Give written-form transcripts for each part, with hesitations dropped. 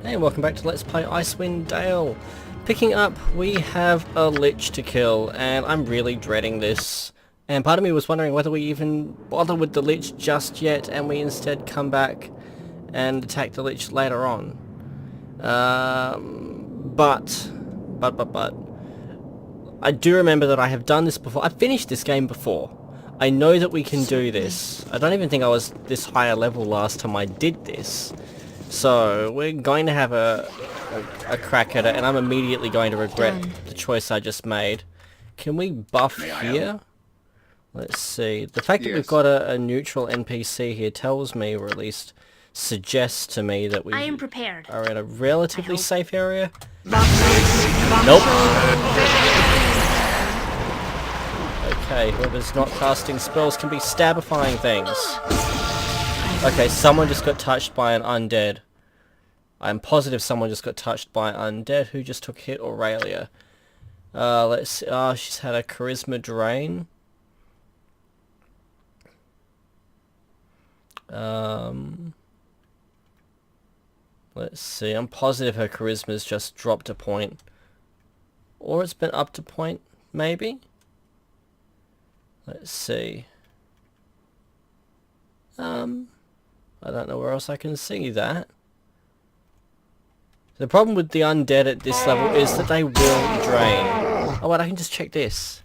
Hey, welcome back to Let's Play Icewind Dale. Picking up, we have a Lich to kill, and I'm really dreading this. And part of me was wondering whether we even bother with the Lich just yet, and we instead come back and attack the Lich later on. But, I do remember that I have done this before. I've finished this game before. I know that we can do this. I don't even think I was this higher level last time I did this. So, we're going to have a crack at it, and I'm immediately going to regret the choice I just made. Can we buff here? Let's see. The fact that we've got a neutral NPC here tells me, or at least suggests to me, that we are in a relatively safe area. Nope. Okay, whoever's not casting spells can be stabifying things. Okay, someone just got touched by an undead. I'm positive someone just got touched by an undead. Who just took hit? Aurelia. Let's see. Oh, she's had a charisma drain. Let's see. I'm positive her charisma's just dropped a point. Or it's been up to point, maybe? Let's see. I don't know where else I can see that. The problem with the undead at this level is that they will drain. Oh wait, I can just check this.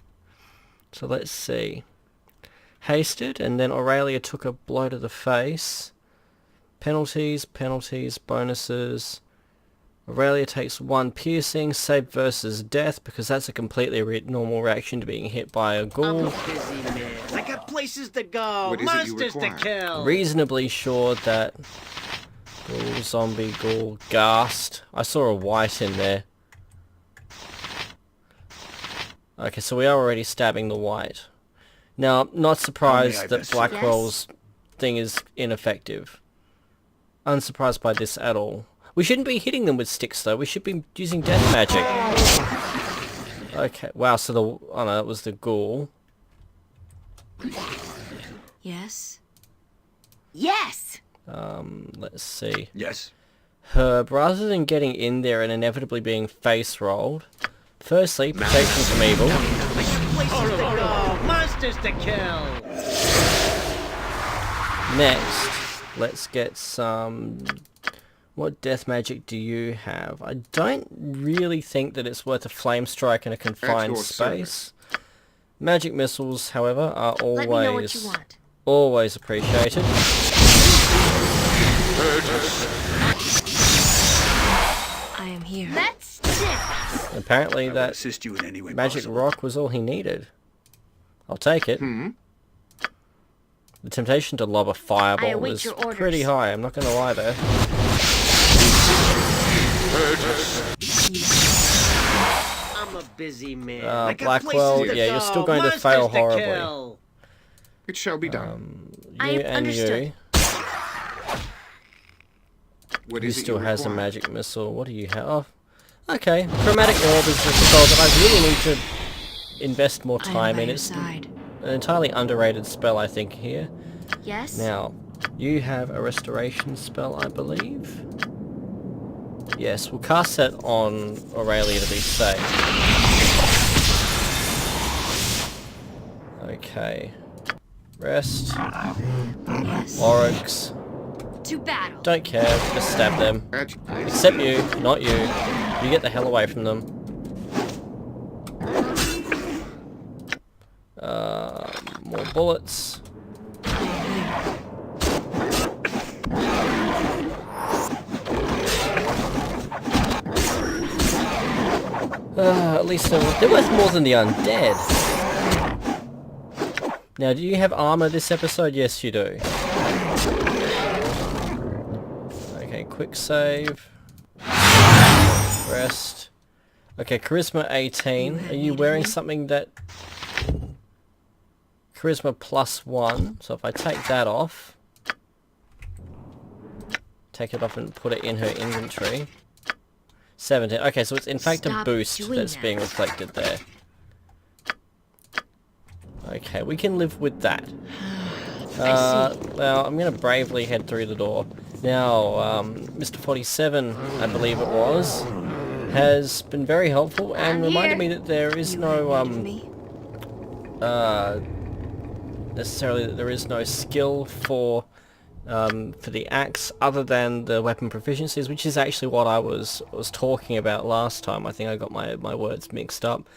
So let's see. Hasted, and then Aurelia took a blow to the face. Penalties, bonuses. Aurelia takes 1 piercing, save versus death, because that's a completely normal reaction to being hit by a ghoul. I'm a busy man. I got places to go, monsters to kill. Reasonably sure that ghoul, zombie, ghoul, ghast. I saw a white in there. Okay, so we are already stabbing the white. Now, not surprised that Blackwell's thing is ineffective. Unsurprised by this at all. We shouldn't be hitting them with sticks though, we should be using death magic. Okay, wow, so the... oh no, that was the ghoul. Yes. Yes! Let's see. Yes. Herb, rather than getting in there and inevitably being face rolled, firstly, protection from evil. Places to go, monsters to kill. Next, let's get some... what death magic do you have? I don't really think that it's worth a flame strike in a confined space. Magic missiles, however, are always appreciated. I am here. Let's dip. Apparently that assist you in any way magic possible. rock was all he needed. I'll take it. The temptation to lob a fireball is pretty high, I'm not going to lie there. I'm a busy man. Blackwell, yeah, you're still going to fail horribly. It shall be done. You and you. What He is it still you has a require? magic missile. What do you have? Oh, okay, chromatic orb is a spell that I really need to invest more time in. It's an entirely underrated spell, I think, here. Yes. Now, you have a restoration spell, I believe. Yes, we'll cast that on Aurelia to be safe. Okay. Rest. Yes. Oryx. To battle. Don't care, just stab them. Except you, not you. You get the hell away from them. More bullets. At least they're worth more than the undead. Now, do you have armor this episode? Yes, you do. Okay, quick save. Rest. Okay, charisma 18. Are you wearing something that... charisma +1. So if I take that off... take it off and put it in her inventory. 17. Okay, so it's in fact a boost that's being reflected there. Okay, we can live with that. Well, I'm going to bravely head through the door. Now, Mr. 47, I believe it was, has been very helpful and I'm reminded here. me that there is You no, have need of me? necessarily that there is no skill for the axe other than the weapon proficiencies, which is actually what I was talking about last time. I think I got my words mixed up.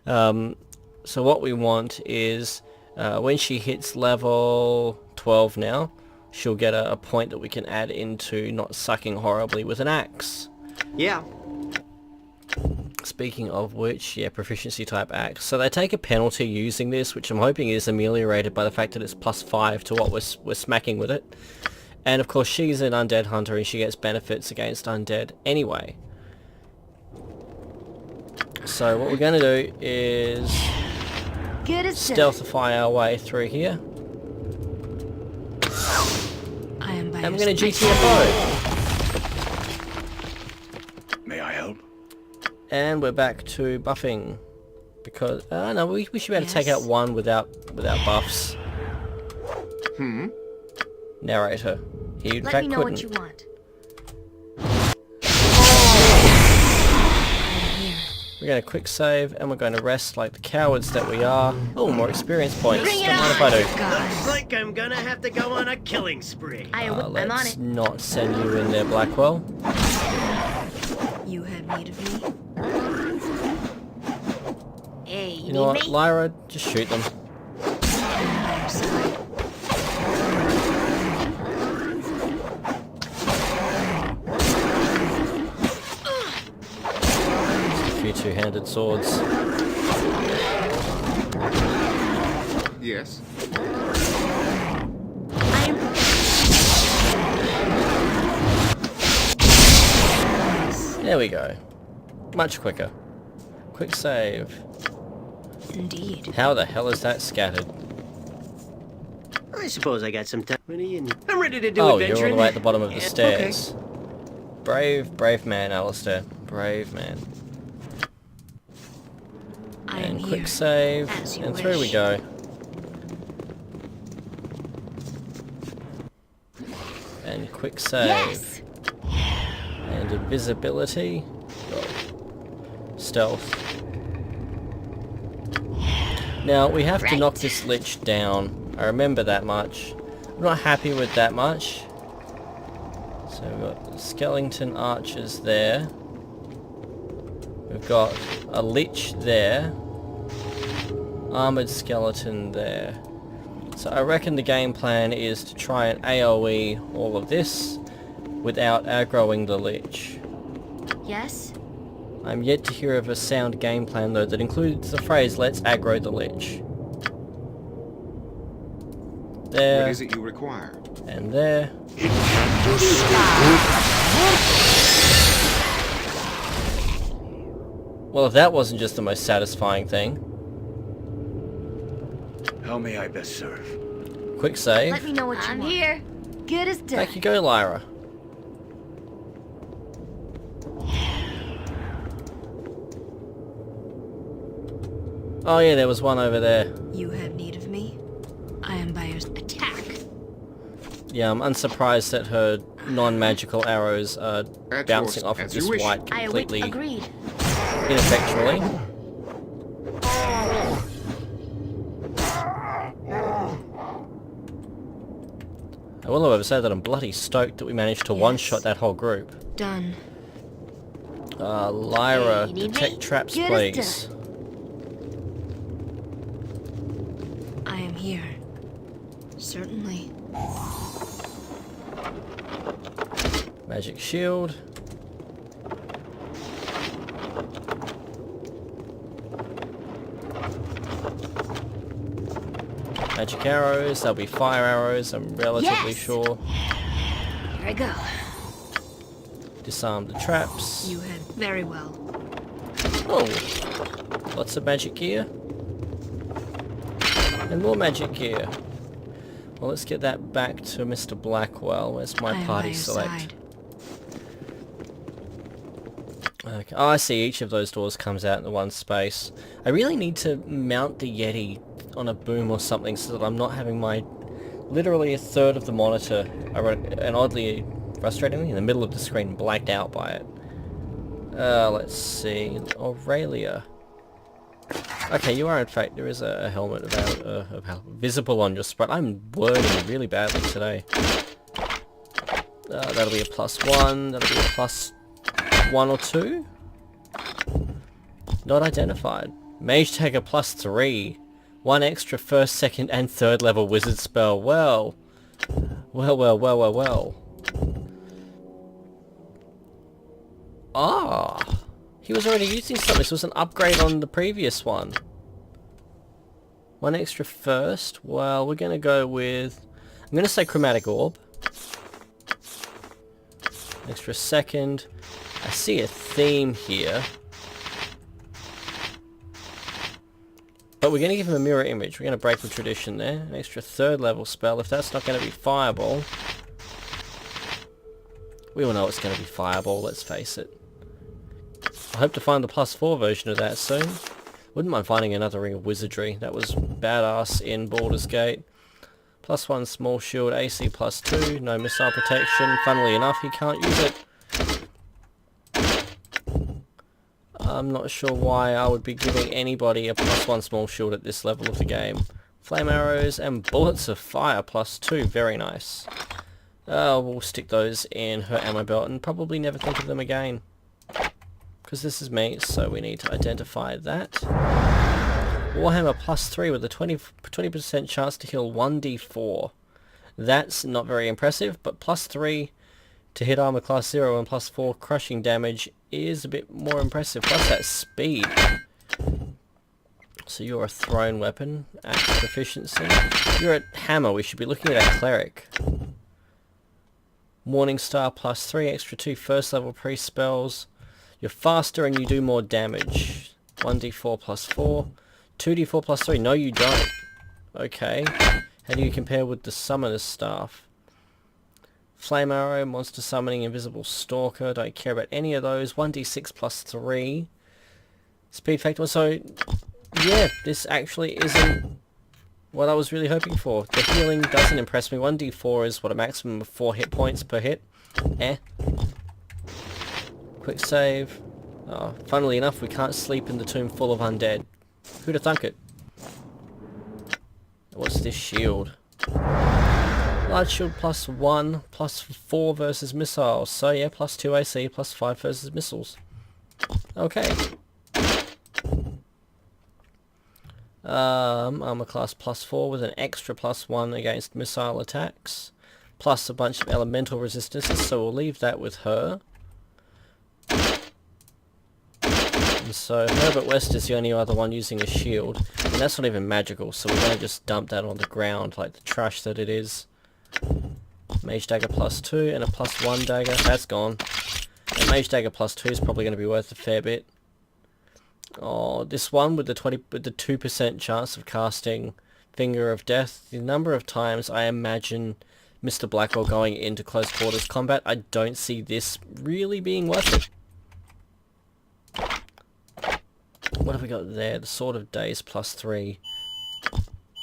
So what we want is when she hits level 12 now, she'll get a point that we can add into not sucking horribly with an axe. Yeah. Speaking of which, yeah, proficiency type axe. So they take a penalty using this, which I'm hoping is ameliorated by the fact that it's +5 to what we're smacking with it. And of course she's an undead hunter and she gets benefits against undead anyway. So what we're going to do is Good as dead. stealthify our way through here. I am by And we're your going to side. GTFO. May I help? And we're back to buffing. Because, no, we should be able to take Yes. out one without buffs. Narrator. He in Let fact me know couldn't. what you want. We're going to quick save and we're going to rest like the cowards that we are. Oh, more experience points. Bring it Don't mind if I do. Looks like I'm gonna have to go on a killing spree. I'm on Let's it. not send you in there, Blackwell. You have need of me? Hey, You know what, Lyra, just shoot them. I am by your side. A few two-handed swords. Yes. I'm There we go. Much quicker. Quick save. Indeed. How the hell is that scattered? I suppose I got some time. I'm ready to do Oh, adventuring. you're all the way at the bottom of the Yeah, stairs. Brave man, Alistair. Brave man. I am And here. quick save. As you And through we wish. go. And quick save. yes. And invisibility. Stealth. Now, we have to knock this Lich down. I remember that much. I'm not happy with that much. So we've got skeleton archers there. We've got a Lich there. Armored skeleton there. So I reckon the game plan is to try and AoE all of this without aggroing the Lich. Yes. I'm yet to hear of a sound game plan though that includes the phrase "let's aggro the Lich." There, What is it you require? and there. Well, if that wasn't just the most satisfying thing. How may I best serve? Quick save. Let me know what you I'm want. here. Good as dead. Back you go, Lyra. Oh yeah, there was one over there. You have need of me? I am by your Attack. Yeah, I'm unsurprised that her non-magical arrows are At bouncing yours, off of as you this wish. white completely Agreed. ineffectually. I will however say that I'm bloody stoked that we managed to Yes. one-shot that whole group. done. Lyra, Hey, you need detect me? traps, Get us please. I am here. Certainly. Magic shield. Magic arrows, they'll be fire arrows, I'm relatively Yes! sure. Here I go. Disarm the traps. You had very well. Oh, lots of magic gear. And more magic gear. Well, let's get that back to Mr. Blackwell. Where's my I am by party your select? side. Okay. Oh, I see each of those doors comes out in the one space. I really need to mount the Yeti on a boom or something so that I'm not having my literally a third of the monitor, and oddly frustratingly, in the middle of the screen, blacked out by it. Let's see. Aurelia. Okay, you are in fact, there is a helmet about visible on your sprite. I'm wording really badly today. That'll be a +1, that'll be a +1 or 2? Not identified. Mage Dagger +3. 1 extra first, second and third level wizard spell. Well. Ah! He was already using something. This was an upgrade on the previous one. 1 extra first. Well, we're going to go with... I'm going to say Chromatic Orb. Extra second. I see a theme here. But we're going to give him a mirror image. We're going to break the tradition there. An extra third level spell. If that's not going to be Fireball... We all know it's going to be Fireball, let's face it. I hope to find the +4 version of that soon. Wouldn't mind finding another Ring of Wizardry. That was badass in Baldur's Gate. +1 small shield, AC +2, no missile protection. Funnily enough, he can't use it. I'm not sure why I would be giving anybody a +1 small shield at this level of the game. Flame arrows and bullets of fire +2, very nice. We'll stick those in her ammo belt and probably never think of them again. Because this is me, so we need to identify that. Warhammer +3 with a 20% chance to heal 1d4. That's not very impressive, but +3 to hit armor class 0 and +4 crushing damage is a bit more impressive. Plus that speed. So you're a thrown weapon, axe proficiency. You're a hammer, we should be looking at a cleric. Morningstar +3, extra 2 first level priest spells. You're faster and you do more damage. 1d4 +4. 2d4 +3. No, you don't. Okay. How do you compare with the Summoner's Staff? Flame Arrow, Monster Summoning, Invisible Stalker. Don't care about any of those. 1d6 +3. Speed Factor. So, yeah, this actually isn't what I was really hoping for. The healing doesn't impress me. 1d4 is what, a maximum of 4 hit points per hit? Quick save. Oh, funnily enough, we can't sleep in the tomb full of undead. Who'd have thunk it? What's this shield? Large shield +1, +4 versus missiles. So yeah, +2 AC, +5 versus missiles. Okay. Armor class +4 with an extra +1 against missile attacks. Plus a bunch of elemental resistances, so we'll leave that with her. And so Herbert West is the only other one using a shield, and that's not even magical, so we're going to just dump that on the ground like the trash that it is. Mage Dagger +2 and a +1 dagger, that's gone. And Mage Dagger +2 is probably going to be worth a fair bit. Oh, this one with the 2% chance of casting Finger of Death, the number of times I imagine Mr. Blackwell going into close quarters combat, I don't see this really being worth it. What have we got there? The Sword of Days +3.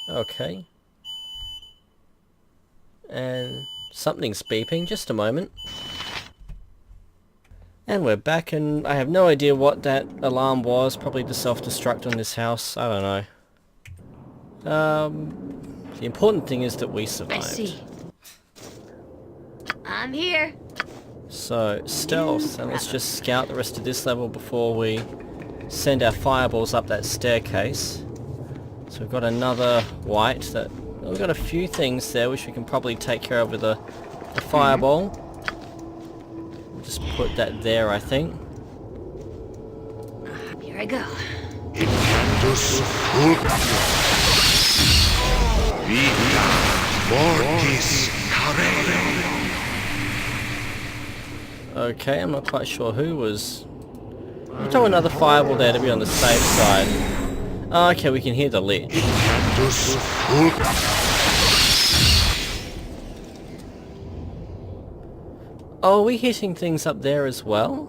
Okay. And something's beeping, just a moment. And we're back, and I have no idea what that alarm was. Probably the self-destruct on this house. I don't know. The important thing is that we survived. I see. I'm here. So, stealth, and let's just scout the rest of this level before we send our fireballs up that staircase. So we've got another white that... We've got a few things there which we can probably take care of with a fireball. We'll just put that there, I think. Here I go. Okay, I'm not quite sure who was... We'll throw another fireball there to be on the safe side. Oh, okay, we can hear the Lich. Oh, are we hitting things up there as well?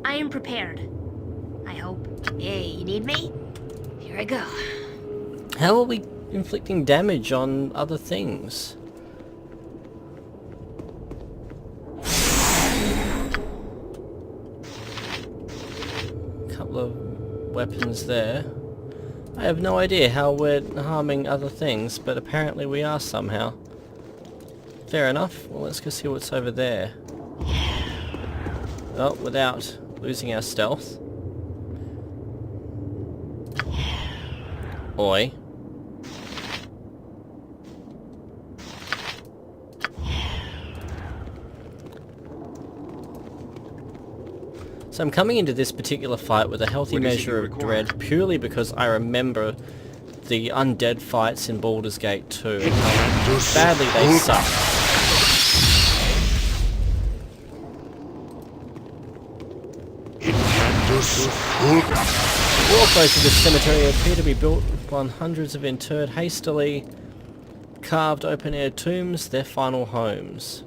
I am prepared. I hope. Hey, you need me? Here I go. How are we inflicting damage on other things? couple of weapons there. I have no idea how we're harming other things, but apparently we are somehow. Fair enough. Well, let's go see what's over there. Oh, without losing our stealth. Oi. So I'm coming into this particular fight with a healthy What is it measure you of require? dread purely because I remember the undead fights in Baldur's Gate 2 and how badly they suck. Walkways of this cemetery appear to be built upon hundreds of interred, hastily carved open-air tombs, their final homes.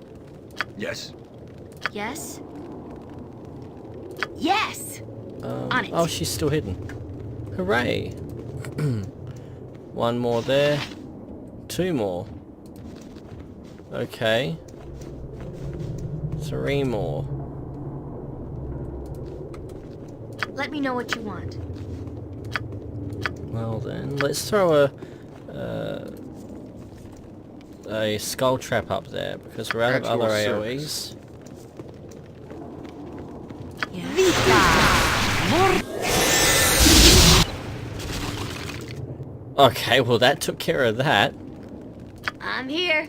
Yes. Yes? Yes! On it. Oh, she's still hidden. Hooray! One more there. Two more. Okay. Three more. Let me know what you want. Well then, let's throw a skull trap up there because we're out of At other your AoEs. Okay, well that took care of that. I'm here.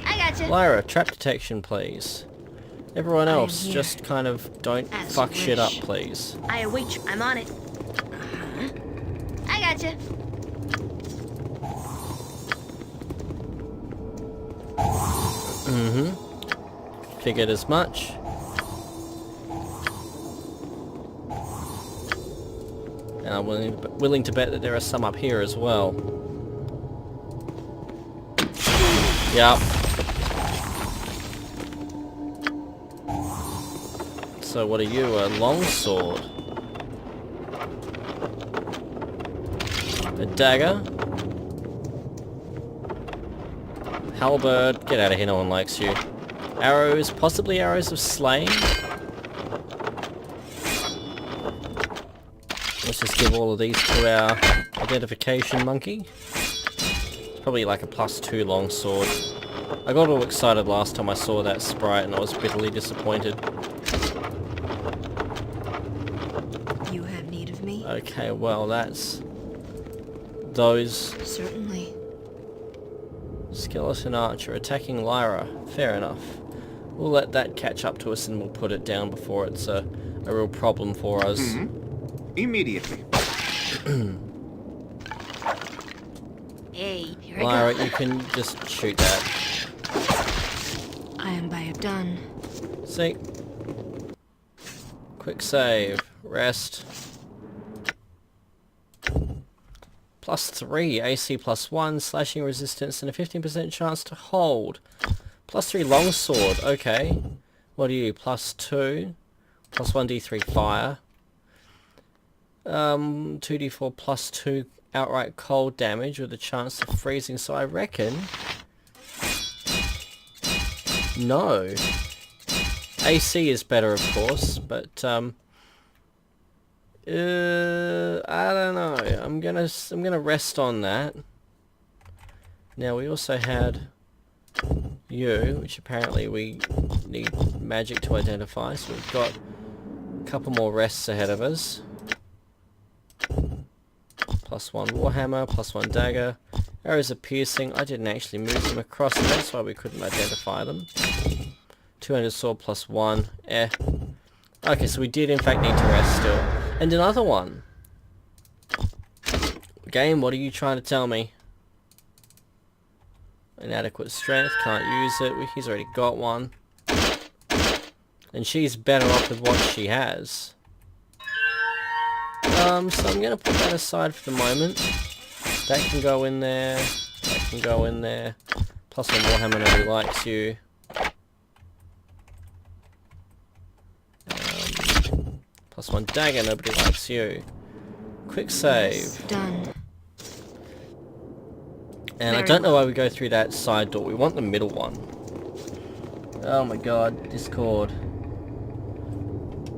I gotcha. Lyra, trap detection please. Everyone I am else, here. just kind of don't As fuck you shit up wish. please. I await you. I'm on it. I gotcha. Figured as much. And I'm willing to bet that there are some up here as well. Yup. So what are you, a longsword? A dagger? Halberd, get out of here, no one likes you. Arrows, possibly arrows of slaying? Let's just give all of these to our identification monkey. It's probably like a +2 longsword. I got all excited last time I saw that sprite and I was bitterly disappointed. You have need of me? Okay, well that's... those. Certainly. Skeleton archer attacking Lyra. Fair enough. We'll let that catch up to us and we'll put it down before it's a real problem for us. Immediately. Hey, here Lyra, I go. you can just shoot that. I am by done. See? Quick save. Rest. +3 AC +1 slashing resistance and a 15% chance to hold. +3 longsword. Okay. What are you? +2 +1 D3 fire. 2d4 +2 outright cold damage with a chance of freezing. So I reckon. No. AC is better, of course, but I don't know. I'm gonna rest on that. Now we also had you, which apparently we need magic to identify. So we've got a couple more rests ahead of us. +1 warhammer, +1 dagger. Arrows of piercing. I didn't actually move them across, and that's why we couldn't identify them. 200 sword +1. Okay, so we did in fact need to rest still. And another one. Game, what are you trying to tell me? Inadequate strength, can't use it. He's already got one. And she's better off with what she has. So I'm gonna put that aside for the moment. That can go in there. That can go in there. +1 warhammer, nobody likes you. +1 dagger, nobody likes you. Quick save. Done. And I Very don't know why we go through that side door. We want the middle one. Oh my god, Discord.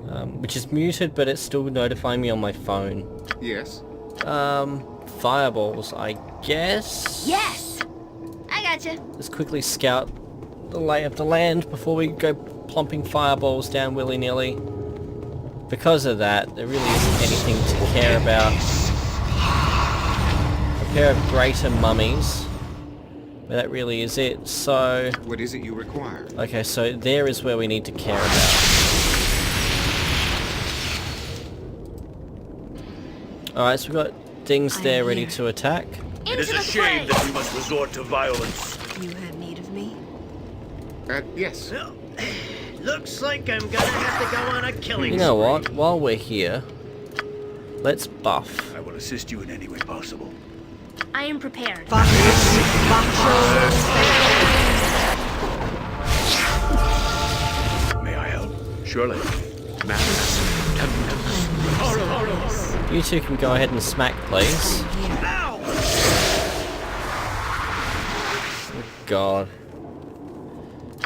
Which is muted, but it's still notifying me on my phone. Yes. Fireballs, I guess? Yes! I gotcha. Let's quickly scout the lay of the land before we go plomping fireballs down willy-nilly. Because of that, there really isn't anything to care about. A pair of greater mummies. But that really is it, so... What is it you require? Okay, so there is where we need to care about. Alright, so we've got things there ready to attack. It is a shame that we must resort to violence. You have need of me? Yes. Well, looks like I'm gonna have to go on a killing You know spree. what? While we're here, let's buff. I will assist you in any way possible. I am prepared. May I help? Surely. You two can go ahead and smack, please. Ow! God.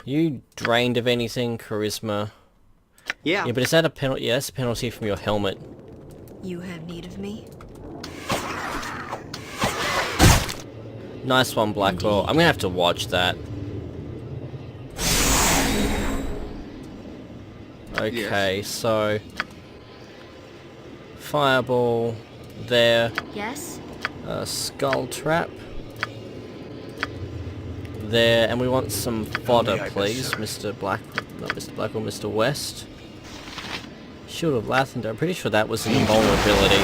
You drained of anything, charisma? Yeah. Yeah, but is that a penalty? Yeah, that's a penalty from your helmet. You have need of me? Nice one, Blackwell. I'm gonna have to watch that. Okay, so... Fireball there. Yes? Skull trap. There, and we want some fodder, may I please, Mr. Black... Not Mr. Blackwell, Mr. West. Shield of Lathander. I'm pretty sure that was an invulnerability.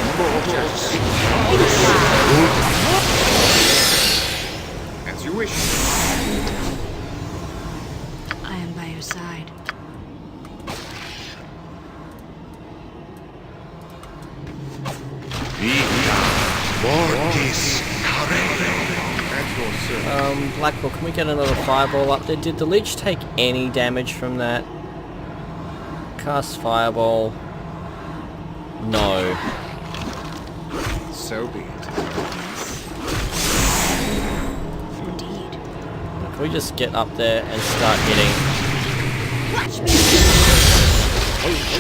As you wish. I am by your side. At your service. Blackwell, can we get another fireball up there? Did the Lich take any damage from that? Cast fireball. No. So be it. Indeed. Can we just get up there and start hitting?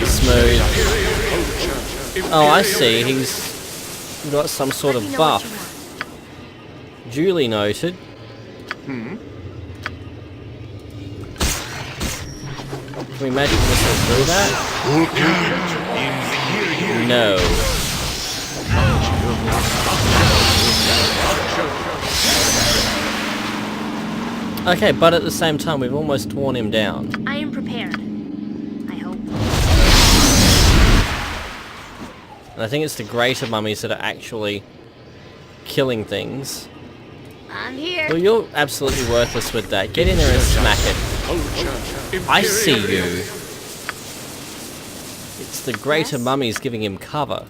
Smooth. Oh, I see. He's got some sort Let of me know what you buff. want. Duly noted. Can we magic missile through that? No. Okay, but at the same time, we've almost worn him down. I am prepared. I hope. And I think it's the greater mummies that are actually killing things. I'm here. Well, you're absolutely worthless with that. Get in there and smack it. I see you. It's the greater Yes? mummies giving him cover.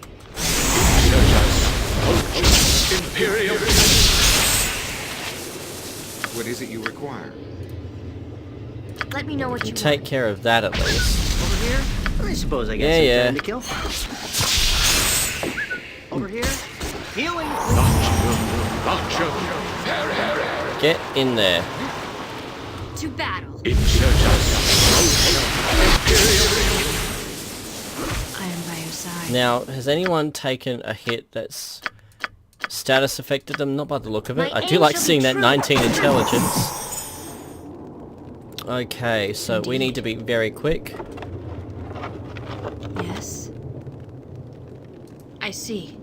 What is it you require? Let me know what you Take care of that at least. Over here? I suppose I got Yeah, some yeah. time to kill. Over here? Healing, Get in there. want. To battle. I am by your side. Now, has anyone taken a hit that's status affected them? Not by the look of it. My I do aim like shall be seeing that true. 19 intelligence. Okay, so we need to be very quick. Yes. I see.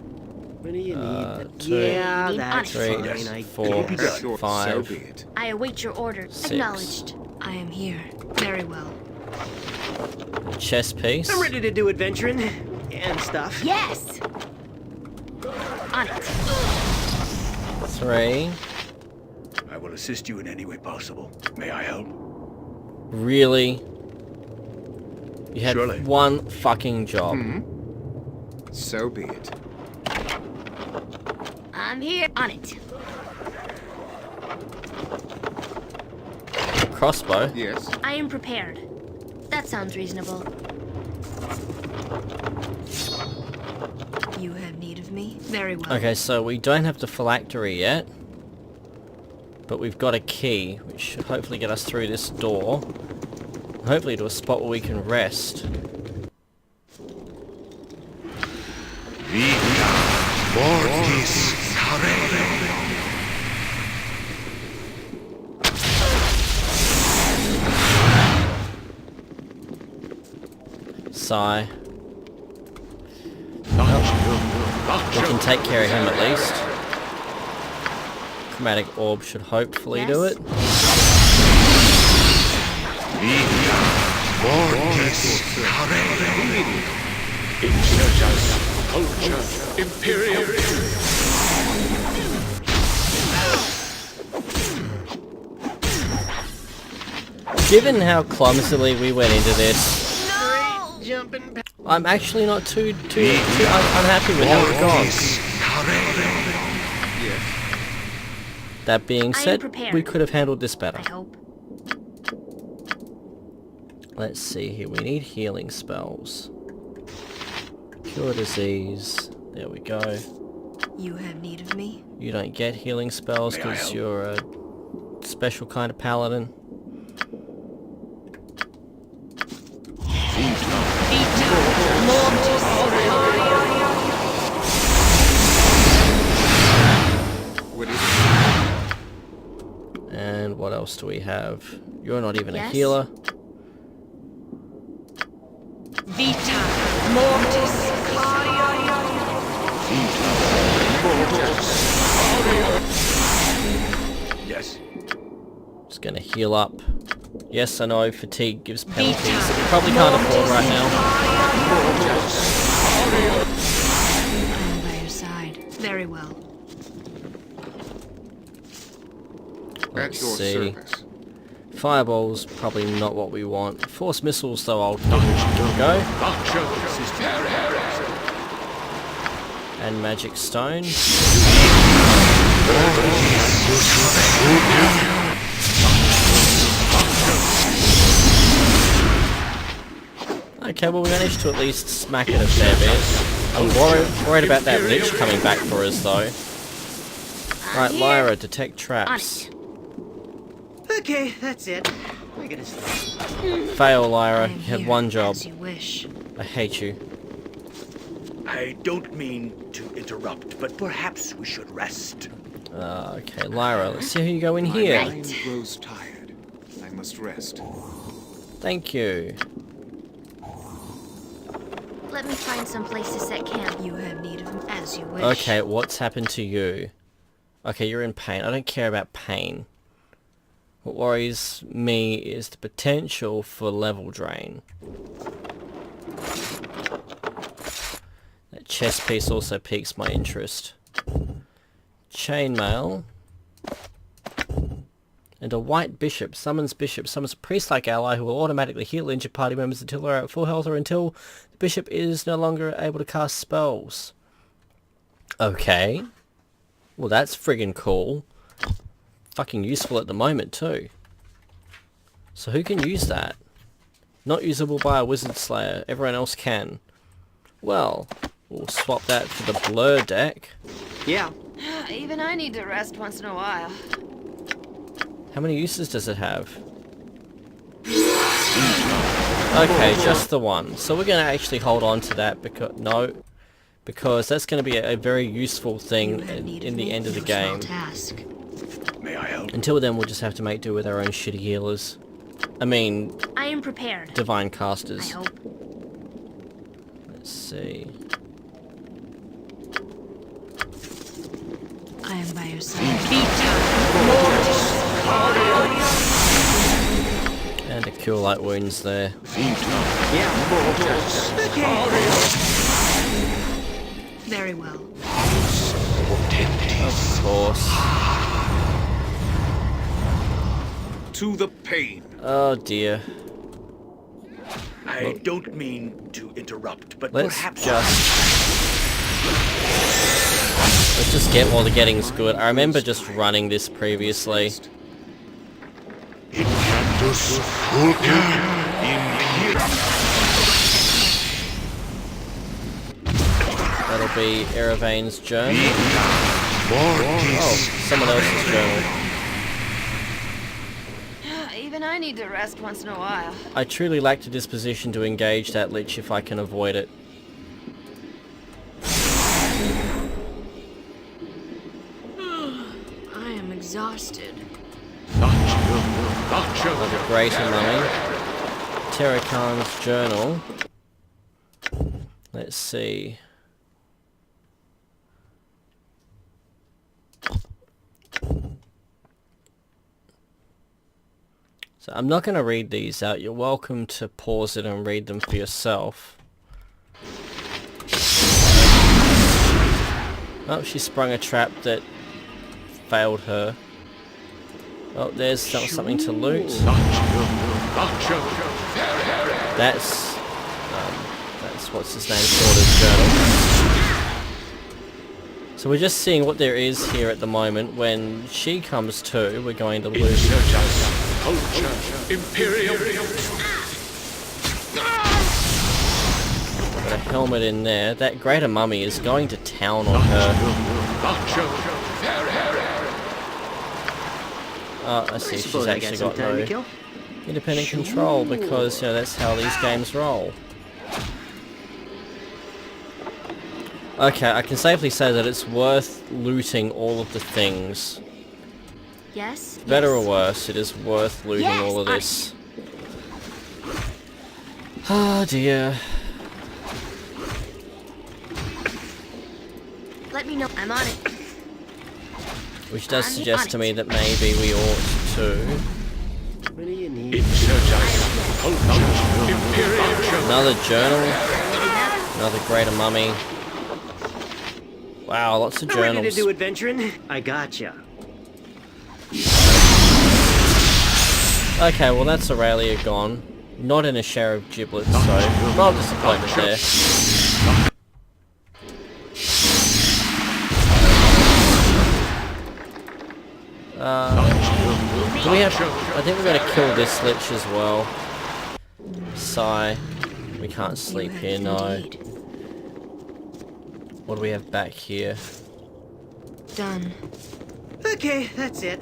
What do you need? Two, Yeah, Need that's honest. Three, fine. I four, At your, so five, be it. I await your order. Six. Acknowledged. I am here. Very well. chess piece. I'm ready to do adventuring and stuff. Yes! On it. 3. I will assist you in any way possible. May I help? Really? You had Surely. one fucking job. So be it. I'm here. On it. Crossbow. Yes. I am prepared. That sounds reasonable. You have need of me? Very well. Okay, so we don't have the phylactery yet. But we've got a key, which should hopefully get us through this door. Hopefully to a spot where we can rest. Sigh. We can take care of him at least. Chromatic orb should hopefully do it. Given how clumsily we went into this, I'm actually not too unhappy with how it's gone. That being said, we could have handled this better. I hope. Let's see here, we need healing spells. Cure disease, there we go. You have need of me? You don't get healing spells because you're a special kind of paladin. What is it? And what else do we have? You're not even a Yes? healer. Yes. Just gonna heal up. Yes, I know fatigue gives penalties that we probably can't afford right now. I am by your side. Very well. At Let's your see. service. Fireball's probably not what we want. Force missiles though, I'll give it a go. And magic stone. Okay, well we managed to at least smack it a fair bit. I'm worried about that Lich coming back for us though. Right, Lyra, detect traps. Okay, that's it. I gotta stop. Fail, I Lyra. am You had here, one job. As you wish. I hate you. I don't mean to interrupt, but perhaps we should rest. Okay, Lyra, let's see who you go in here. My mind grows tired. I must rest. Thank you. Let me find some place to set camp. You have need of me as you wish. Okay, what's happened to you? Okay, you're in pain. I don't care about pain. What worries me is the potential for level drain. That chest piece also piques my interest. Chainmail. And a white bishop summons a priest-like ally who will automatically heal injured party members until they're at full health or until the bishop is no longer able to cast spells. Okay. Well, that's friggin' cool. Fucking useful at the moment too. So who can use that? Not usable by a wizard slayer. Everyone else can. Well, we'll swap that for the blur deck. Yeah. Even I need to rest once in a while. How many uses does it have? Okay, just the one. So we're going to actually hold on to that because that's going to be a very useful thing You have need in of the me. end of the No small game. task. May I help? Until then, we'll just have to make do with our own shitty healers. I mean, I am prepared. divine I casters. hope. Let's see. I am by your side. And a cure light wounds there. Very well. Of course. To the pain. Oh dear. I don't mean to interrupt, but Let's perhaps just get while the getting's good. I remember just running this previously. That'll be Eravain's journal. Oh, someone else's journal. Even I need to rest once in a while. I truly lack the disposition to engage that Lich if I can avoid it. rested. Another greater mummy. Terrakan's journal. Let's see. So I'm not going to read these out. You're welcome to pause it and read them for yourself. Oh, she sprung a trap that failed her. Oh, there's something to loot. That's what's his name called his journal. So we're just seeing what there is here at the moment. When she comes to, we're going to loot. Imperial. Got a helmet in there. That greater mummy is going to town on her. Oh, I see. She's actually got no independent control because, you know, that's how these games roll. Okay, I can safely say that it's worth looting all of the things. Yes? Better or worse, it is worth looting all of this. Oh dear. Let me know. I'm on it. Which does suggest to me that maybe we ought to... What do you need? Another journal. Another greater mummy. Wow, lots of journals. Ready to do adventuring? I gotcha. Okay, well that's Aurelia gone. Not in a share of giblets, so not a disappointment there. Do we have... I think we're gonna kill this Lich as well. Sigh. We can't sleep here, no. What do we have back here? Done. Okay, that's it.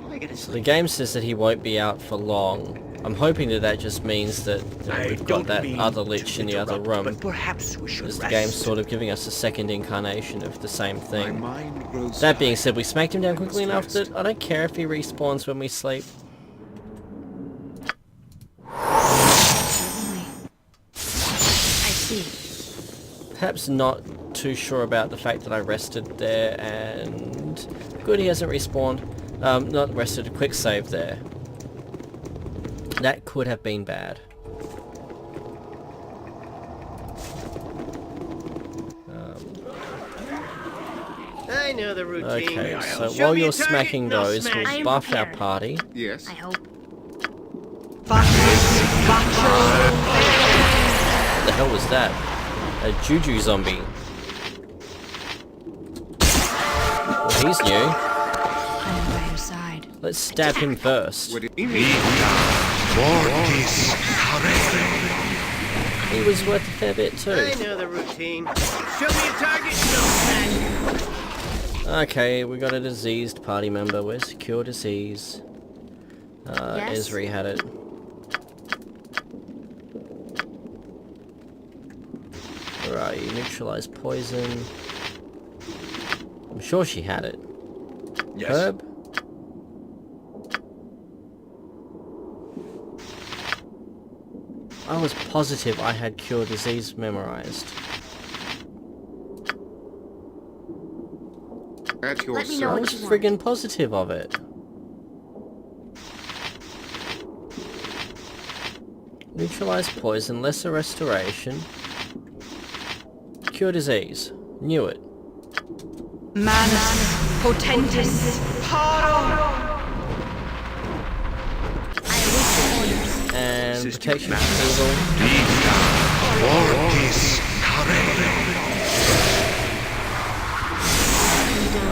I gotta So the game says that he won't be out for long. I'm hoping that that just means that we've got that other Lich in the other room. But perhaps we should As the rest. game's sort of giving us a second incarnation of the same My thing. mind grows That being tired. said, we smacked him down quickly enough Rest. that I don't care if he respawns when we sleep. Certainly. I see. Perhaps not too sure about the fact that I rested there and... Good, he hasn't respawned. Not rested, a quick save there. That could have been bad. I know the routine. Okay, so Show while me a you're target smacking and I'll those, smash. we'll I'm buff our prepared. party. Yes. I hope. What the hell was that? A Juju zombie. Well, he's new. I'm by your side. Let's stab him first. What do you mean? He was worth a fair bit I too. know the routine. Show me a target and I'll smash. Okay, we got a diseased party member. We're secure disease. Yes? Esri had it. Alright, you neutralize poison. I'm sure she had it. Yes. Herb? I was positive I had cure disease memorized. At your Let me know I what was you want. friggin' positive of it. Neutralize poison, lesser restoration. Cure disease. Knew it. Manus potentis paro. I await your orders. And Assist protection you, from evil.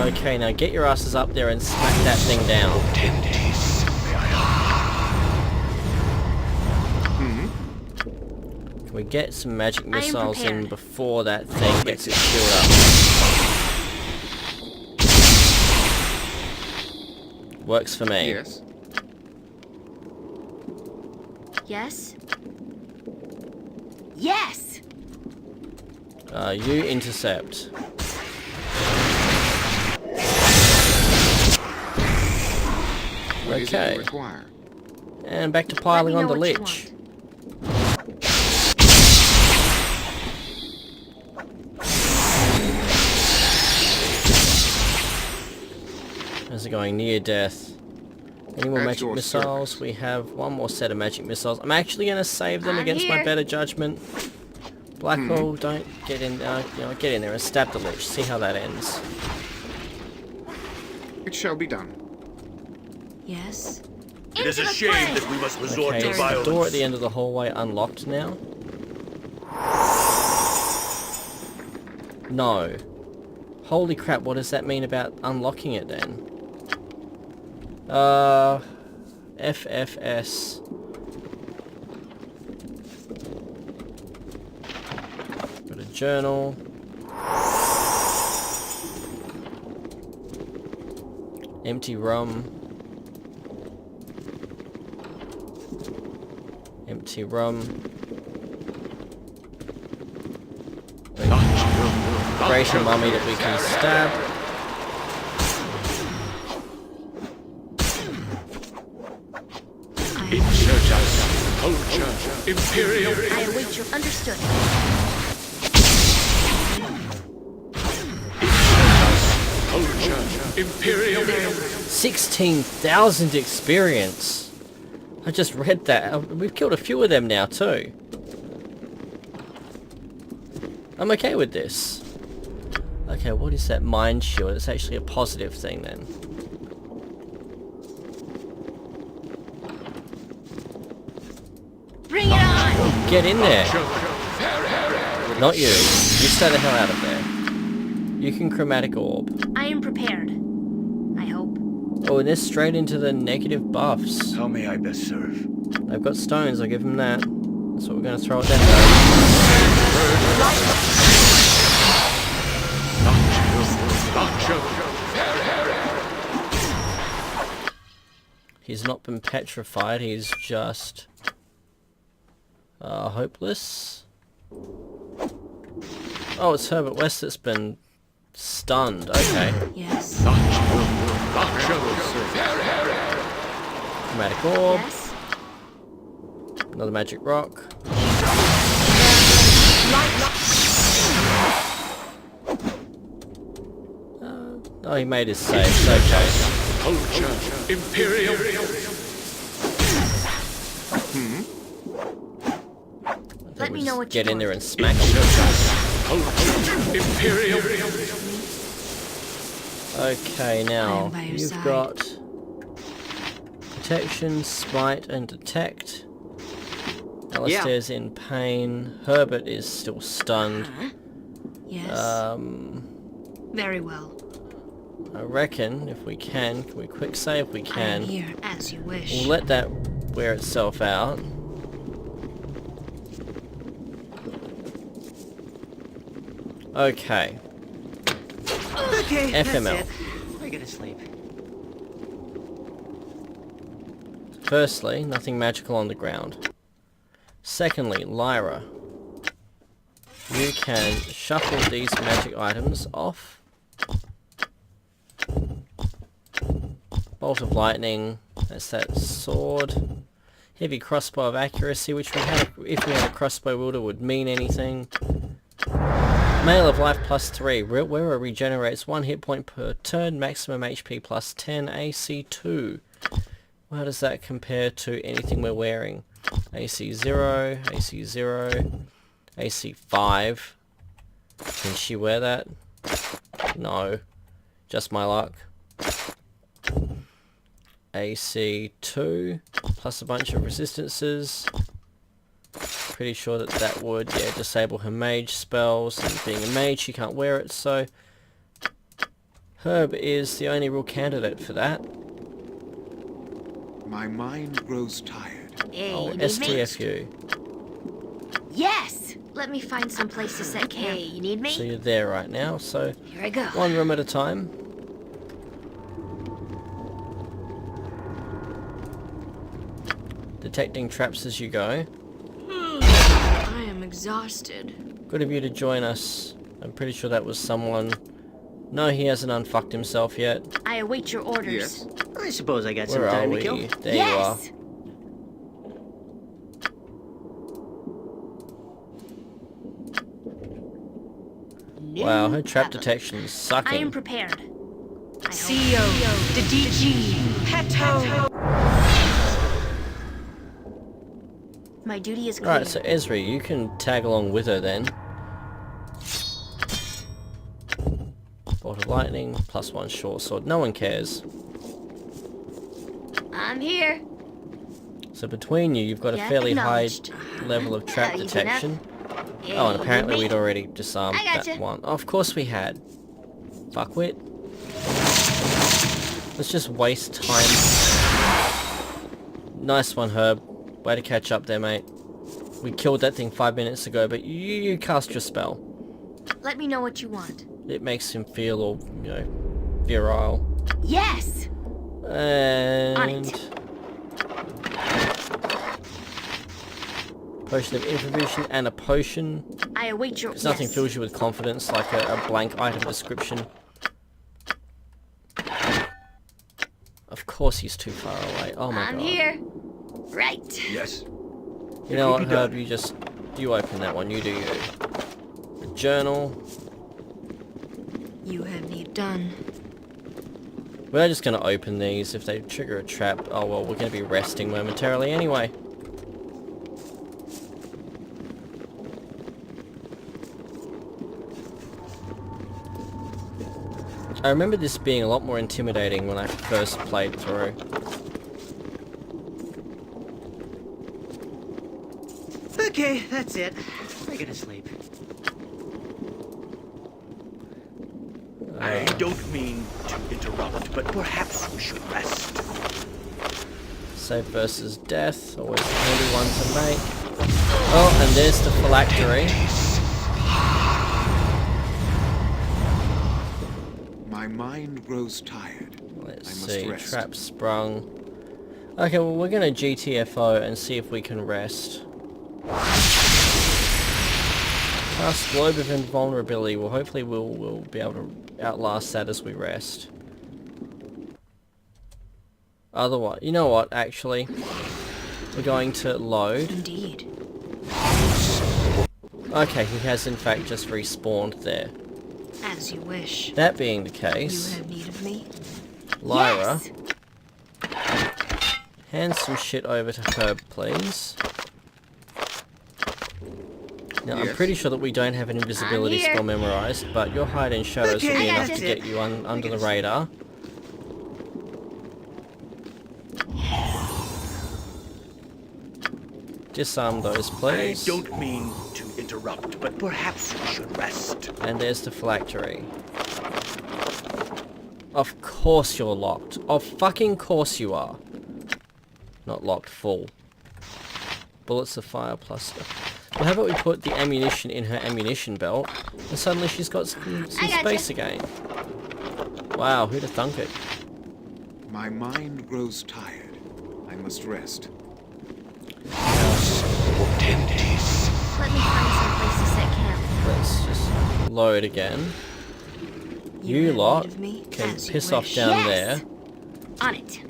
Okay, now get your asses up there and smack that thing down. Can we get some magic missiles in prepared. before that thing gets it killed up? Works for me. Yes. Yes? Yes! You intercept. What is it Okay. you require? And back to Let piling me on know the what you Lich. want. How's it going? Near death. Any more At magic your missiles? service. We have one more set of magic missiles. I'm actually going to save them I'm against my here. better judgment. Black hole, don't get in. Get in there and stab the Lich. See how that ends. It shall be done. Yes? It is a Into the shame flame. that we must resort Okay, to is the violence. door at the end of the hallway unlocked now? No. Holy crap! What does that mean about unlocking it then? FFS. Got a journal. Empty room. Empty room. Operation mummy that we can stab. Insurgents, culture, imperial. I await your understood. Culture, imperial. 16,000 experience. I just read that. We've killed a few of them now too. I'm okay with this. Okay, what is that mind shield? It's actually a positive thing then. Bring it on! Get in there. Not you. You stay the hell out of there. You can chromatic orb. I am prepared. I hope. Oh, and they're straight into the negative buffs. How may I best serve? They've got stones, I'll give them that. That's what we're going to throw at them. He's not been petrified, he's just... hopeless? Oh, it's Herbert West that's been stunned, okay. Yes? Chromatic orb, Yes? another magic rock. Oh, he made his save, it's okay. Culture, imperial. I think Let we'll me know just what get you in there want. and smack him. Culture, imperial. Okay, I now am by your you've side. got protection, smite, and detect. Alistair's in pain. Herbert is still stunned. Yes? Very well. I reckon if we can we quick save? We I am can. here, as you wish. We'll let that wear itself out. Okay. Okay, FML. that's it. We're gonna sleep. Firstly, nothing magical on the ground. Secondly, Lyra. You can shuffle these magic items off. Bolt of lightning, that's that sword. Heavy crossbow of accuracy, which we had, if we had a crossbow wielder, would mean anything. Mail of life plus 3, wearer regenerates 1 hit point per turn, maximum HP plus 10, AC 2. How does that compare to anything we're wearing? AC 0, AC 0, AC 5. Can she wear that? No. Just my luck. AC 2, plus a bunch of resistances. Pretty sure that that would, yeah, disable her mage spells, and being a mage she can't wear it, so Herb is the only real candidate for that. My mind grows tired. Hey, Oh, you need me? STFU. Yes! Let me find some place to set camp. Hey, you need me? So you're there right now, so Here I go. one room at a time. Detecting traps as you go. I am exhausted. Good of you to join us. I'm pretty sure that was someone... No, he hasn't unfucked himself yet. I await your orders. Yes, I suppose I got some Where are time we? to kill. There you are. Yes. Wow, New her trap level. detection is I am sucking. prepared. I hope. CEO. DG. Peto. My duty is clear. Alright, so Esri, you can tag along with her then. Bolt of lightning, +1 short sword. No one cares. I'm here. So between you, you've got a Yeah, fairly high acknowledged. level of trap Easy enough. detection. Hey, Oh, and you apparently need we'd me? already disarmed I that gotcha. one. Of course we had. Fuckwit. Let's just waste time. Nice one, Herb. Way to catch up there, mate. We killed that thing 5 minutes ago, but you cast your spell. Let me know what you want. It makes him feel all, you know, virile. Yes. And... Potion of information and a potion. I await your. Because nothing yes. fills you with confidence like a blank item description. Of course he's too far away. Oh my I'm god. here. Right. Yes. You know what, It will be Herb? done. You open that one. You do you. A journal. You have need done. We're just gonna open these. If they trigger a trap, oh well, we're gonna be resting momentarily anyway. I remember this being a lot more intimidating when I first played through. Okay, that's it. I gotta sleep. I don't mean to interrupt, but perhaps we should rest. Save versus death, always a handy one to make. Oh, and there's the phylactery. My mind grows tired. Let's I must see, rest. trap sprung. Okay, well we're gonna GTFO and see if we can rest. Cast Globe of Invulnerability. Well, hopefully we'll be able to outlast that as we rest. Otherwise, you know what, actually? We're going to load. Indeed. Okay, he has in fact just respawned there. As you wish. That being the You case, have need of me. Lyra, Yes. hand some shit over to Herb, please. Now, I'm Yes. pretty sure that we don't have an invisibility I'm here. spell memorized, but your hide in shadows will Okay, be I enough gotcha. to get you under the radar. Disarm those, I please. don't mean to interrupt, but perhaps we should rest. And there's the phylactery. Of course you're locked. Of fucking course you are. Not locked, full. Bullets of fire plus... Well, how about we put the ammunition in her ammunition belt, and suddenly she's got some I gotcha. space again. Wow, who'd have thunk it? My mind grows tired. I must rest. Let me find some place to set camp. Let's just load again. You have lot need of me. can As you piss off wish. down Yes. there. On it.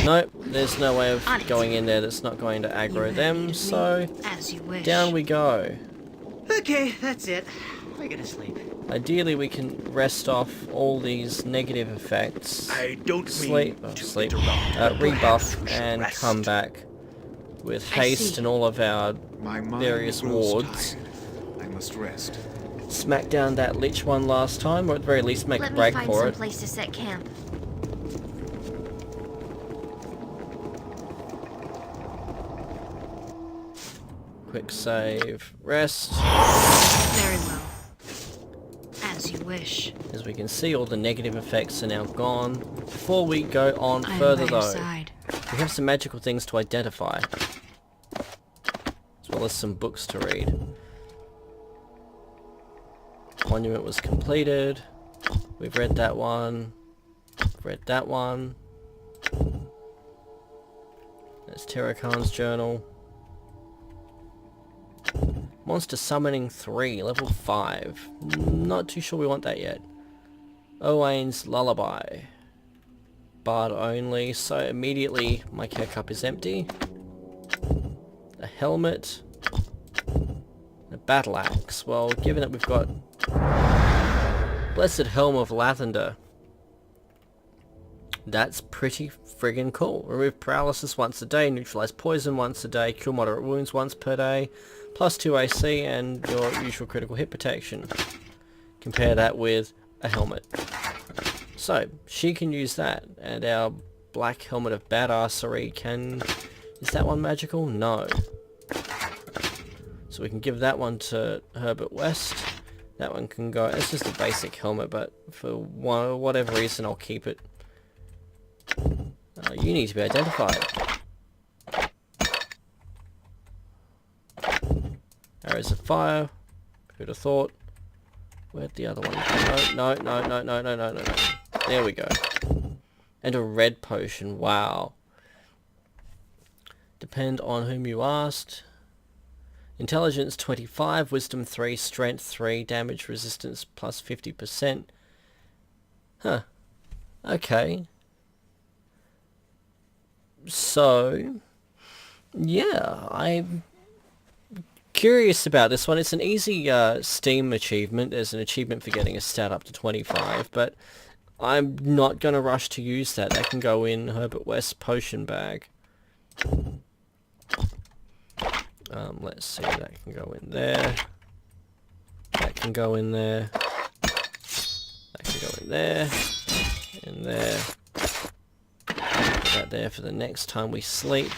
Nope, there's no way of On it. going in there that's not going to You aggro have them, need of me. so As you wish. down we go. Okay, that's it. I gotta sleep. Ideally we can rest off all these negative effects. I don't Sleep, mean to sleep, interrupt, but perhaps rebuff, we should and rest. come back with I haste see. and all of our My mind various grows wards. tired. I must rest. Smack down that Lich one last time, or at the very least make a Let me break find for some it. place to set camp. Quick save, rest. Very well. As you wish. As we can see, all the negative effects are now gone. Before we go on I am further by your though, side. we have some magical things to identify. As well as some books to read. Monument was completed. We've read that one. Read that one. There's Terrakan's journal. Monster Summoning 3, level 5. Not too sure we want that yet. Owain's Lullaby. Bard only, so immediately my care cup is empty. A helmet. A battle axe. Well, given that we've got Blessed Helm of Lathander, that's pretty friggin' cool. Remove paralysis once a day, neutralize poison once a day, cure moderate wounds once per day, plus 2 AC and your usual critical hit protection. Compare that with a helmet. So, she can use that, and our Black Helmet of Badassery can... Is that one magical? No. So we can give that one to Herbert West. That one can go... It's just a basic helmet, but for whatever reason I'll keep it. You need to be identified. Arrows of Fire. Who'd have thought? Where'd the other one go? No. There we go. And a red potion. Wow. Depend on whom you asked. Intelligence 25, Wisdom 3, Strength 3, Damage Resistance plus 50%. Huh. Okay. So, yeah, I'm curious about this one. It's an easy Steam achievement. There's an achievement for getting a stat up to 25, but I'm not going to rush to use that. That can go in Herbert West's potion bag. Let's see, that can go in there. That can go in there. That can go in there. In there. Put that there for the next time we sleep.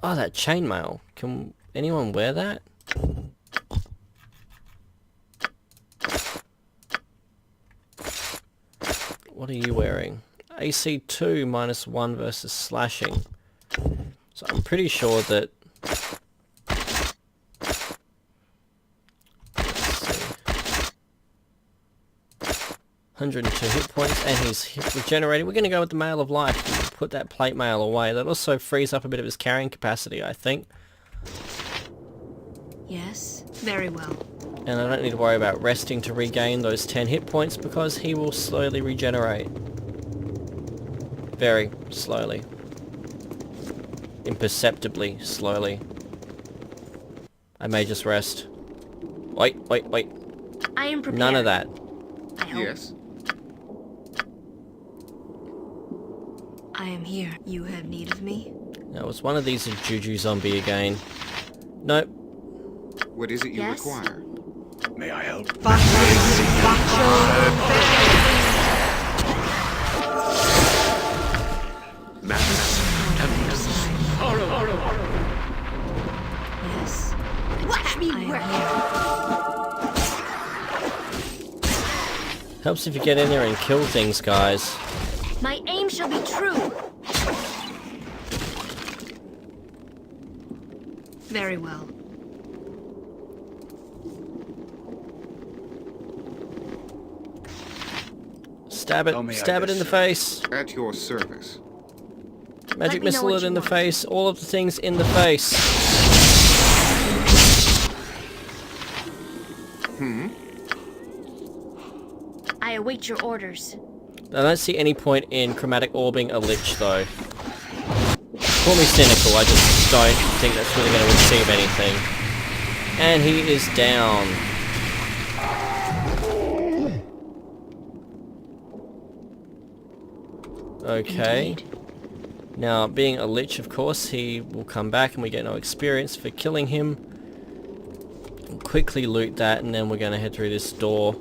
Oh, that chainmail. Can anyone wear that? What are you wearing? AC 2 -1 versus slashing. So I'm pretty sure that... Let's see. 102 hit points, and he's regenerating. We're going to go with the Mail of Life and put that plate mail away. That also frees up a bit of his carrying capacity, I think. Yes, very well. And I don't need to worry about resting to regain those 10 hit points because he will slowly regenerate. Very slowly. Imperceptibly slowly. I may just rest. Wait. I am prepared. None of that. I hope. Yes? I am here. You have need of me? No, it's one of these a Juju zombie again. Nope. What is it you Yes? require? May I help? Madness, tempest, horror. Yes. Watch me I am work. here. Helps if you get in there and kill things, guys. My aim shall be true. Very well. Stab it. How may I Stab it in the serve? face. At your service. Magic me know missile what it you in the want. face. All of the things in the face. I await your orders. I don't see any point in chromatic orbing a Lich, though. Call me cynical, I just don't think that's really going to achieve anything. And he is down. Okay. Indeed. Now, being a Lich, of course, he will come back and we get no experience for killing him. We'll quickly loot that and then we're going to head through this door.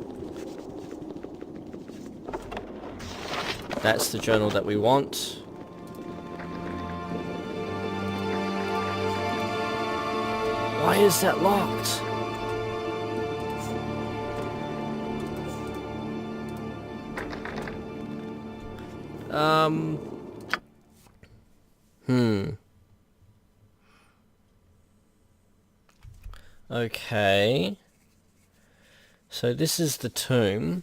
That's the journal that we want. Why is that locked? Okay. So this is the tomb.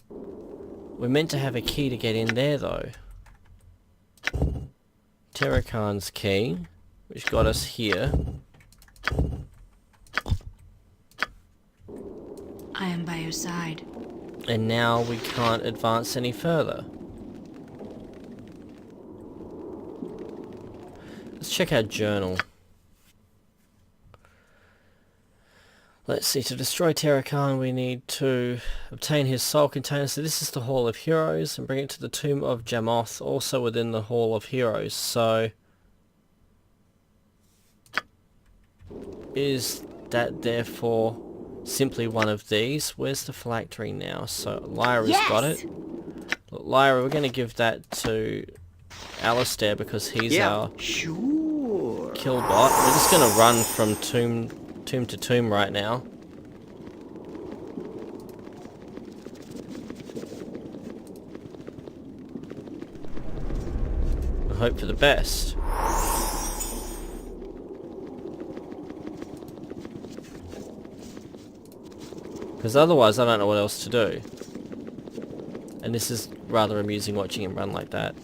We're meant to have a key to get in there, though. Terrakan's key, which got us here. I am by your side. And now we can't advance any further. Let's check our journal. Let's see, to destroy Terrakan we need to obtain his soul container. So this is the Hall of Heroes, and bring it to the tomb of Jamoth, also within the Hall of Heroes. So is that therefore simply one of these? Where's the phylactery now? So Lyra's got it. Look, Lyra, we're going to give that to Alistair because he's our Sure. kill bot. We're just going to run from tomb to tomb right now. I hope for the best. Because otherwise I don't know what else to do. And this is rather amusing watching him run like that.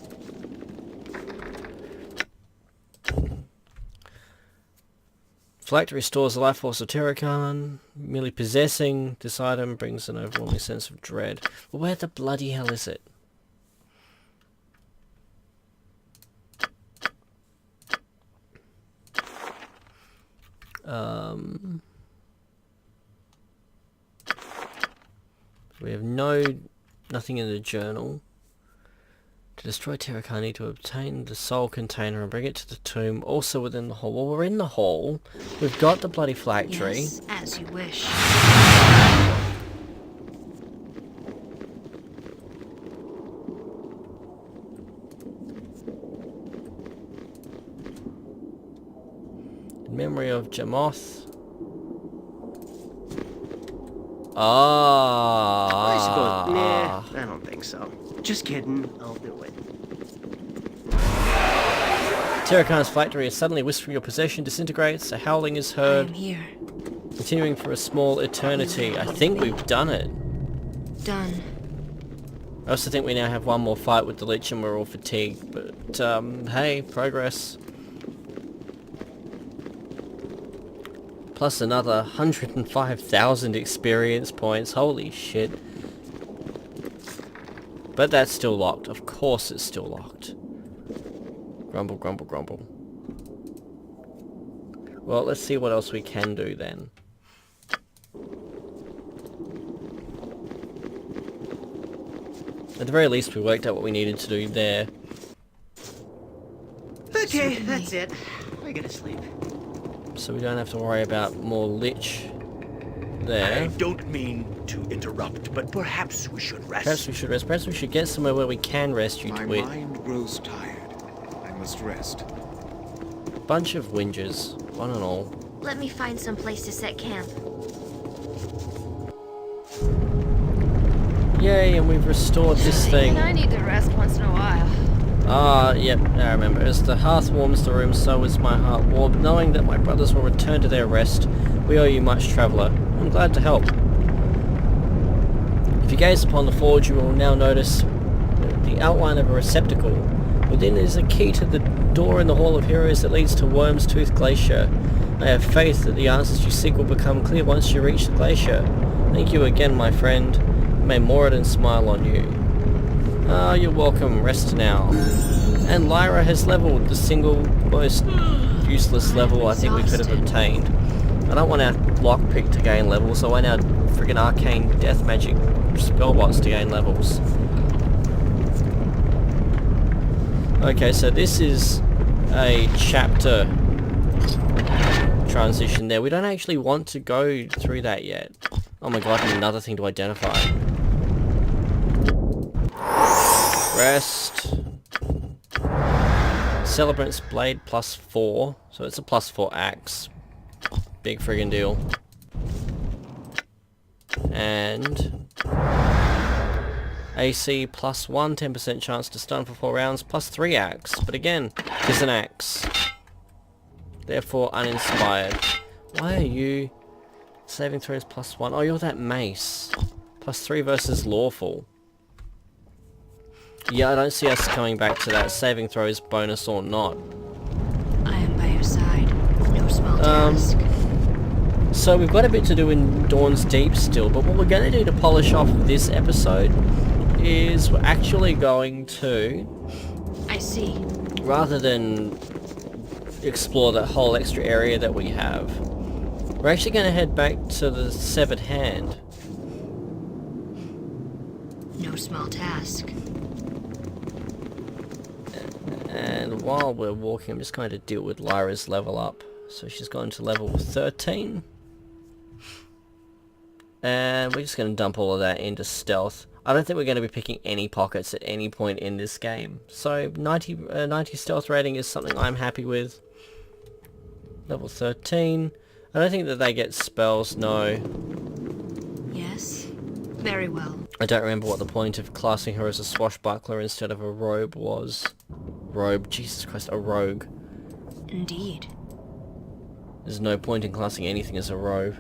Phylactery restores the life force of Terrakan. Merely possessing this item brings an overwhelming sense of dread. But where the bloody hell is it? We have nothing in the journal. To destroy Terrakan, I need to obtain the soul container and bring it to the tomb, also within the hall. Well, we're in the hall. We've got the bloody phylactery. Yes, as you wish. In memory of Jamoth. Ah. I suppose. Nah, I don't think so. Just kidding. I'll do it. Terrakan's phylactery is suddenly whisked from your possession, disintegrates, a howling is I heard, am here. continuing for a small eternity. I think we've done it. Done. I also think we now have one more fight with the Lich and we're all fatigued, but hey, progress. Plus another 105,000 experience points, holy shit. But that's still locked, of course it's still locked. Grumble, grumble, grumble. Well, let's see what else we can do then. At the very least we worked out what we needed to do there. Okay, that's it. I gotta sleep. So we don't have to worry about more Lich there. I don't mean to interrupt, but perhaps we should rest. Perhaps we should rest. Perhaps we should get somewhere where we can rest, you My twit. mind grows tired. I must rest. Bunch of whingers, one and all. Let me find some place to set camp. Yay, and we've restored this thing. I need to rest once in a while. Ah, yep, I remember. As the hearth warms the room, so is my heart warmed. Knowing that my brothers will return to their rest, we owe you much, traveller. I'm glad to help. If you gaze upon the forge, you will now notice the outline of a receptacle. Within is a key to the door in the Hall of Heroes that leads to Worm's Tooth Glacier. I have faith that the answers you seek will become clear once you reach the glacier. Thank you again, my friend. May Moradin smile on you. Ah, you're welcome. Rest now. And Lyra has leveled the single most useless level I think we could have obtained. I don't want our lockpick to gain levels, so I want our friggin' arcane death magic spellbots to gain levels. Okay, so this is a chapter transition there. We don't actually want to go through that yet. Oh my god, and another thing to identify. Rest. Celebrant's Blade +4, so it's a +4 axe. Big friggin' deal. And AC +1, 10% chance to stun for 4 rounds, +3 axe. But again, it's an axe. Therefore uninspired. Why are you... Saving throws +1. Oh, you're that mace. +3 versus lawful. Yeah, I don't see us coming back to that saving throws bonus or not. I am by your side. No small task. So we've got a bit to do in Dawn's Deep still, but what we're going to do to polish off this episode is we're actually going to, I see. rather than explore that whole extra area that we have, we're actually going to head back to the Severed Hand. No small task. And while we're walking, I'm just going to deal with Lyra's level up. So she's gone to level 13. And we're just going to dump all of that into stealth. I don't think we're going to be picking any pockets at any point in this game. So 90 stealth rating is something I'm happy with. Level 13. I don't think that they get spells, no. Yes? Very well. I don't remember what the point of classing her as a swashbuckler instead of a robe was. Robe, Jesus Christ, a rogue. Indeed. There's no point in classing anything as a robe.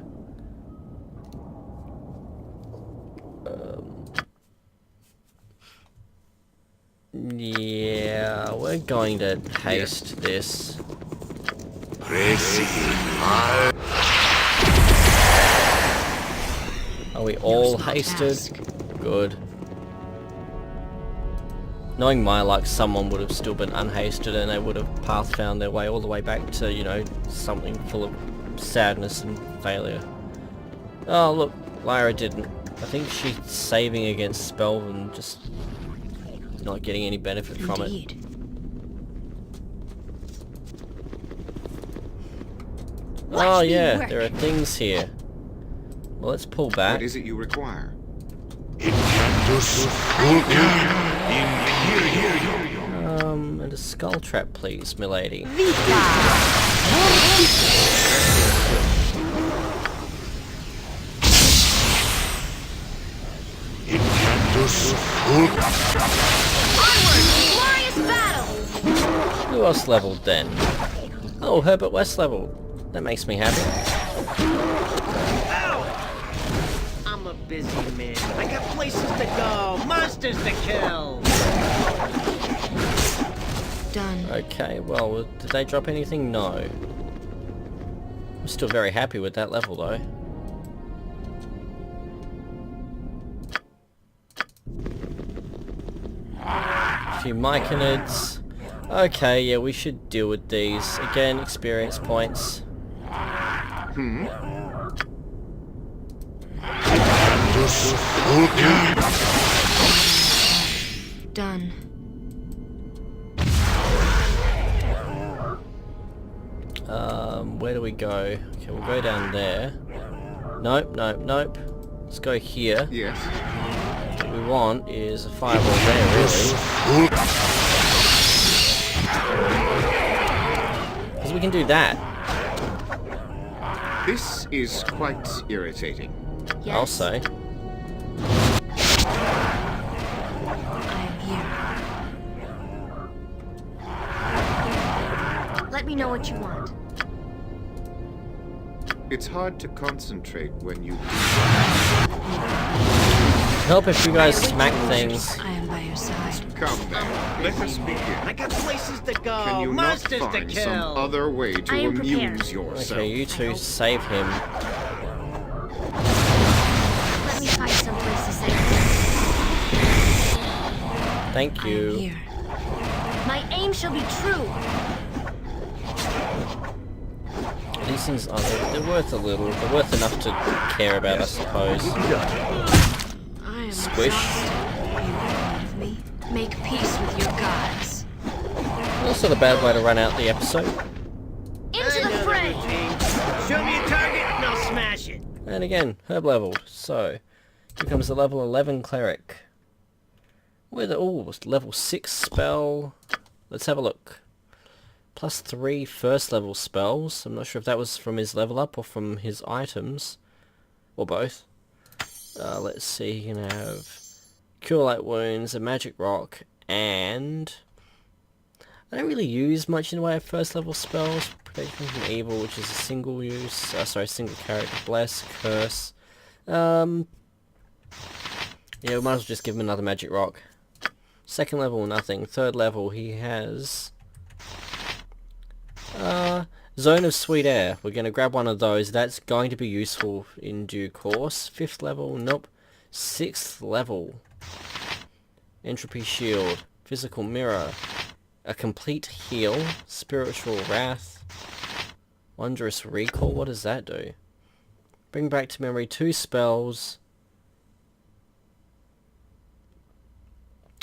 Yeah, we're going to haste this. Are we all small hasted? task. Good. Knowing my luck, someone would have still been unhasted and they would have path found their way all the way back to, you know, something full of sadness and failure. Oh look, Lyra didn't. I think she's saving against spell and just not getting any benefit from it. Indeed. Oh yeah, there are things here. Well, let's pull back. What is it you require? And a skull trap, please, milady. Glorious battle! Who else leveled then? Oh, Herbert West leveled. That makes me happy. I'm a busy man. I got places to go, monsters to kill. Done. Okay, well, did they drop anything? No. I'm still very happy with that level, though. A few myconids. Okay, yeah, we should deal with these. Again, experience points. Done. Where do we go? Okay, we'll go down there. Nope, nope, nope. Let's go here. Yes. What we want is a fireball there, really. Because we can do that. This is quite irritating. Yes. I'll say. I am here. Let me know what you want. It's hard to concentrate when you... Help if you guys smack things. I am by your side. Come then, let us I begin. got places to go, Can you not monsters to find kill. some other way I to am amuse prepared. yourself? Okay, you two save him. Let me find some place to save. Thank I am you. here. My aim shall be true. These things are they're worth a little. They're worth enough to care about, I suppose. I am Squish. exhausted. Are you proud of me? Make peace with your gods. Not a bad way to run out the episode. Into the fray. Show me a target and I'll smash it. And again, herb leveled. So, here comes the level 11 cleric. With level 6 spell. Let's have a look. +3 first level spells. I'm not sure if that was from his level up or from his items. Or both. Let's see, he can have Cure Light Wounds, a Magic Rock, and... I don't really use much in the way of first level spells. Protection from Evil, which is a single use, single character. Bless, Curse. Yeah, we might as well just give him another Magic Rock. Second level, nothing. Third level, he has... Zone of Sweet Air. We're going to grab one of those. That's going to be useful in due course. 5th level, nope. 6th level. Entropy Shield. Physical Mirror. A complete heal. Spiritual Wrath. Wondrous Recall. What does that do? Bring back to memory 2 spells.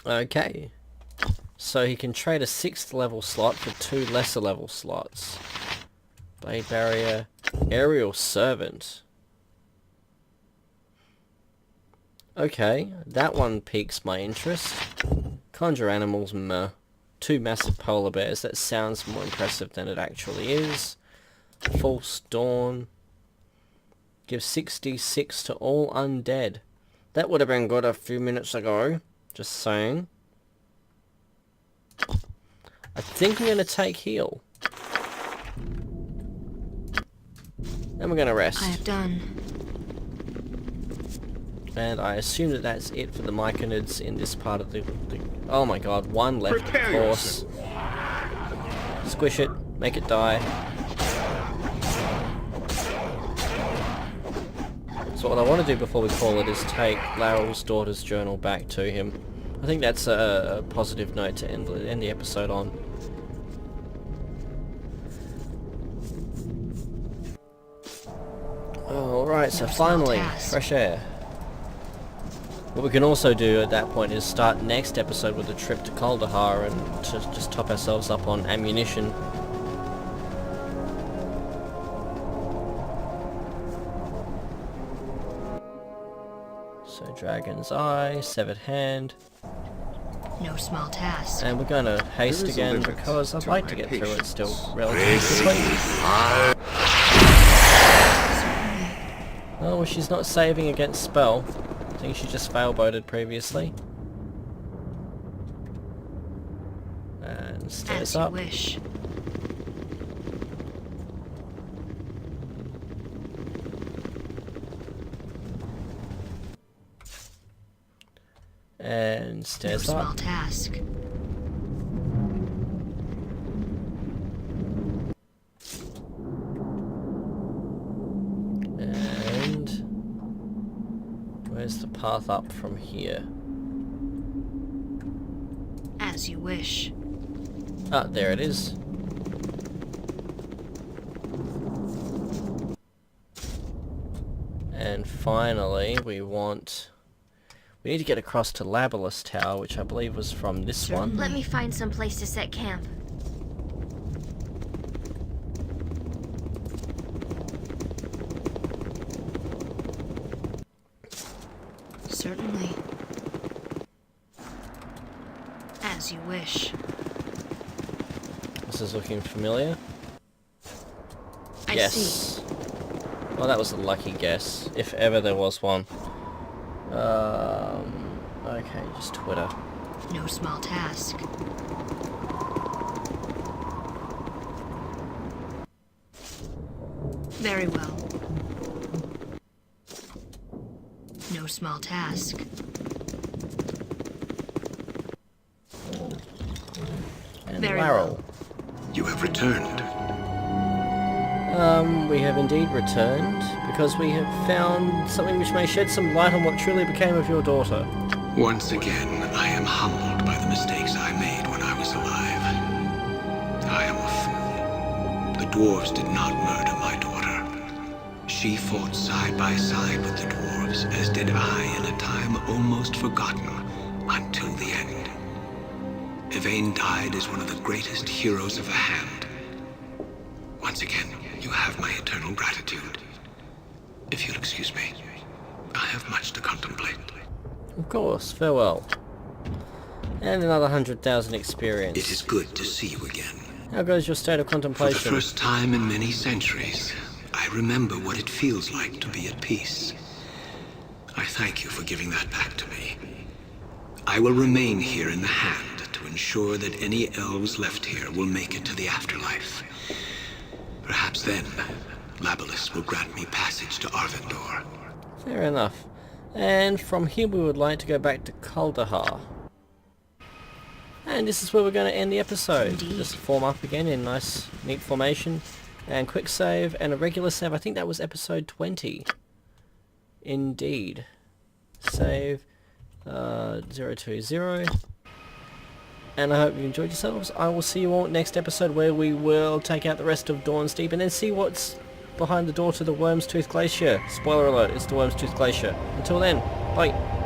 Okay. So he can trade a 6th level slot for 2 lesser level slots. Blade Barrier. Aerial Servant. Okay, that one piques my interest. Conjure Animals, meh. 2 massive polar bears. That sounds more impressive than it actually is. False Dawn. Give 66 to all undead. That would have been good a few minutes ago. Just saying. I think I'm going to take heal. And we're going to rest. I have done. And I assume that that's it for the myconids in this part of the... Oh my god, one left, Prepare of course. Squish it, make it die. So what I want to do before we call it is take Laryl's daughter's journal back to him. I think that's a positive note to end the episode on. Alright, so finally, fresh air. What we can also do at that point is start next episode with a trip to Kaldahar and to just top ourselves up on ammunition. So Dragon's Eye, Severed Hand. No small task. And we're going to haste There is a again limit because I'd to like my to get through it patience. still relatively quickly. Oh, well, she's not saving against spell. I think she just fail-boated previously. And stairs As you up. wish. And No stairs small up. task. And where's the path up from here? As you wish. Ah, there it is. And finally, we need to get across to Labalus Tower, which I believe was from this one. Let me find some place to set camp. Certainly. As you wish. This is looking familiar. I Yes. see. Well, that was a lucky guess, if ever there was one. Okay, just Twitter. No small task. Very well. No small task. And Very Laryl. You have returned. We have indeed returned, because we have found something which may shed some light on what truly became of your daughter. Once again, I am humbled by the mistakes I made when I was alive. I am a fool. The dwarves did not murder my daughter. She fought side by side with the dwarves, as did I in a time almost forgotten, until the end. Yvain died as one of the greatest heroes of the Hand. Once again, you have my eternal gratitude. If you'll excuse me, I have much to contemplate. Of course, farewell. And another 100,000 experience. It is good to see you again. How goes your state of For the contemplation? first time in many centuries, I remember what it feels like to be at peace. I thank you for giving that back to me. I will remain here in the Hand to ensure that any elves left here will make it to the afterlife. Perhaps then, Labalus will grant me passage to Arvindor. Fair enough. And from here we would like to go back to Kaldahar. And this is where we're going to end the episode. Indeed. Just form up again in nice, neat formation. And quick save and a regular save. I think that was episode 20. Indeed. Save 020. And I hope you enjoyed yourselves. I will see you all next episode where we will take out the rest of Dawn's Deep and then see what's behind the door to the Worm's Tooth Glacier. Spoiler alert, it's the Worm's Tooth Glacier. Until then, bye.